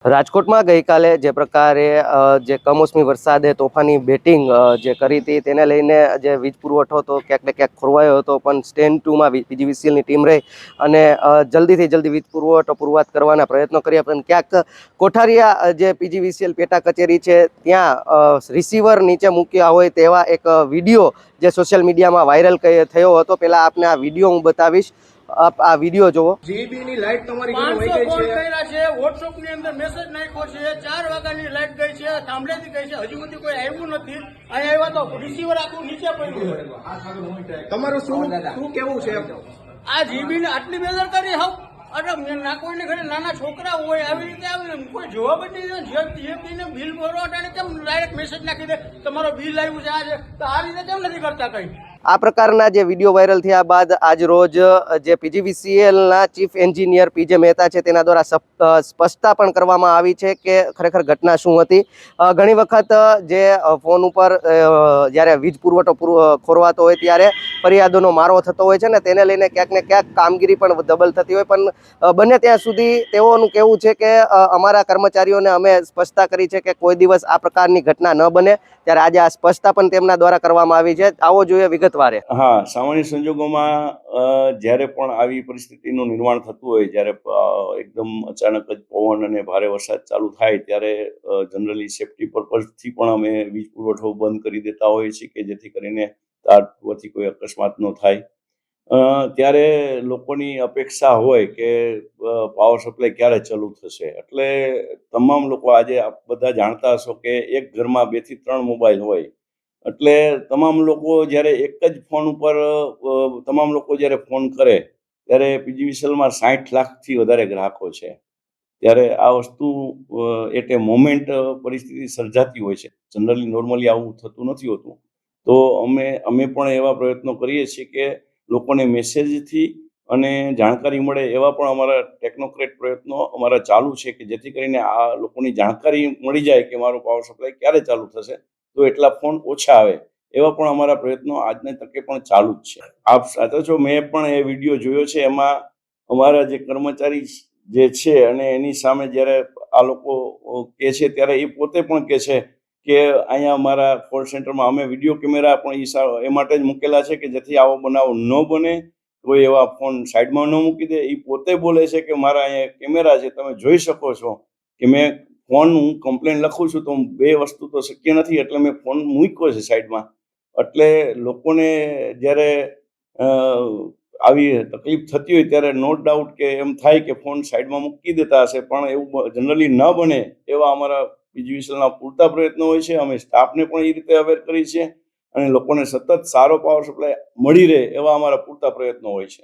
રાજકોટમાં ગઈકાલે જે પ્રકારે જે કમોસમી વરસાદે તોફાની બેટિંગ જે કરી હતી તેને લઈને જે વીજ પુરવઠો તો ક્યાંક ને ક્યાંક ખોરવાયો હતો, પણ સ્ટેન્ડ 2માં પીજીવીસીએલની ટીમ રહી અને જલ્દીથી જલ્દી વીજ પુરવઠો પૂર્વત કરવાના પ્રયત્નો કર્યા. પણ ક્યાંક કોઠારિયા જે પીજીવીસીએલ પેટા કચેરી છે ત્યાં રિસીવર નીચે મૂક્યા હોય તેવા એક વિડીયો જે સોશિયલ મીડિયામાં વાયરલ થયો હતો. પહેલાં આપને આ વિડીયો હું બતાવીશ, આપ આ વિડીયો જુઓ. જીબી ની લાઈટ તમારી ઘરે વહી ગઈ છે. કર્યા છે, વોટ્સએપ ની અંદર મેસેજ નાખ્યો છે, 4 વાગ્યાની લાઈટ ગઈ છે, થાંભલેથી ગઈ છે, હજુ સુધી કોઈ આવ્યું નથી. અહીંયા આવ્યા તો રિસીવર આખું નીચે પડ્યું. તમારું શું કેવું છે? આ જીબી ને આટલી બેદરકારી હાવ ના કોઈને ઘરે નાના છોકરા હોય આવી રીતે આવે કોઈ જવાબ જ નહીં. જીબીને બિલ ભરવા અટાણે કેમ ડાયરેક્ટ મેસેજ નાખી દે તમારો બિલ આવ્યું છે આજે, તો આ રીતે કેમ નથી કરતા કઈ? આ પ્રકારના જે વિડીયો વાયરલ થયા બાદ આજ રોજ જે પીજીવીસીએલના ચીફ એન્જિનિયર પીજે મહેતા છે તેના દ્વારા સ્પષ્ટતા પણ કરવામાં આવી છે કે ખરેખર ઘટના શું હતી. ઘણી વખત જે ફોન ઉપર જ્યારે વીજ પુરવઠો ખોરવાતો હોય ત્યારે ફરિયાદોનો મારો થતો હોય છે ને તેને લઈને ક્યાંક ને ક્યાંક કામગીરી પણ ડબલ થતી હોય. પણ બને ત્યાં સુધી તેઓનું કહેવું છે કે અમારા કર્મચારીઓને અમે સ્પષ્ટતા કરી છે કે કોઈ દિવસ આ પ્રકારની ઘટના ન બને, ત્યારે આજે આ સ્પષ્ટતા પણ તેમના દ્વારા કરવામાં આવી છે. આવો જોઈએ વિગત. હા, સામાન્ય સંજોગોમાં જ્યારે પણ આવી પરિસ્થિતિનું નિર્માણ થતું હોય, જ્યારે એકદમ અચાનક જ પવન અને ભારે વરસાદ ચાલુ થાય ત્યારે જનરલી સેફટી પર્પઝથી પણ અમે વીજ પુરવઠો બંધ કરી દેતા હોઈએ છીએ કે જેથી કરીને તાર પૂરવાથી કોઈ અકસ્માત ન થાય. ત્યારે લોકોની અપેક્ષા હોય કે પાવર સપ્લાય ક્યારે ચાલુ થશે, એટલે તમામ લોકો આજે બધા જાણતા હશો કે એક ઘરમાં 2 થી 3 મોબાઈલ હોય, એટલે તમામ લોકો જ્યારે એક જ ફોન ઉપર તમામ લોકો જ્યારે ફોન કરે ત્યારે પીજીવીસીએલમાં 60 લાખથી વધારે ગ્રાહકો છે. ત્યારે આ વસ્તુ એટ એ મોમેન્ટ પરિસ્થિતિ સર્જાતી હોય છે. જનરલી નોર્મલી આવું થતું નથી હોતું. તો અમે પણ એવા પ્રયત્નો કરીએ છીએ કે લોકોને મેસેજથી અને જાણકારી મળે એવા પણ અમારા ટેકનોક્રેટ પ્રયત્નો અમારા ચાલુ છે કે જેથી કરીને આ લોકોની જાણકારી મળી જાય કે મારું પાવર સપ્લાય ક્યારે ચાલુ થશે, તો એટલા ફોન ઓછા આવે. એવા પણ અમારા પ્રયત્નો આજની તકે પણ ચાલુ જ છે. આપ સાચો છો, મેં પણ એ વિડીયો જોયો છે. એમાં અમારા જે કર્મચારી જે છે અને એની સામે જ્યારે આ લોકો કહે છે ત્યારે એ પોતે પણ કહે છે કે અહીંયા અમારા કોલ સેન્ટરમાં અમે વિડીયો કેમેરા પણ એ માટે જ મૂકેલા છે કે જેથી આવો બનાવ ન બને, કોઈ એવા ફોન સાઈડમાં ન મૂકી દે. એ પોતે બોલે છે કે મારા અહીંયા કેમેરા છે, તમે જોઈ શકો છો કે મેં ફોન હું કમ્પ્લેન લખું છું તો 2 વસ્તુ તો શક્ય નથી, એટલે મેં ફોન મૂક્યો છે સાઈડમાં. એટલે લોકોને જ્યારે આવી તકલીફ થતી હોય ત્યારે નો ડાઉટ કે એમ થાય કે ફોન સાઈડમાં મૂકી દેતા હશે, પણ એવું જનરલી ન બને એવા અમારા પીજીવીસીએલના પૂરતા પ્રયત્નો હોય છે. અમે સ્ટાફને પણ એ રીતે અવેર કરી છે અને લોકોને સતત સારો પાવર સપ્લાય મળી રહે એવા અમારા પૂરતા પ્રયત્નો હોય છે.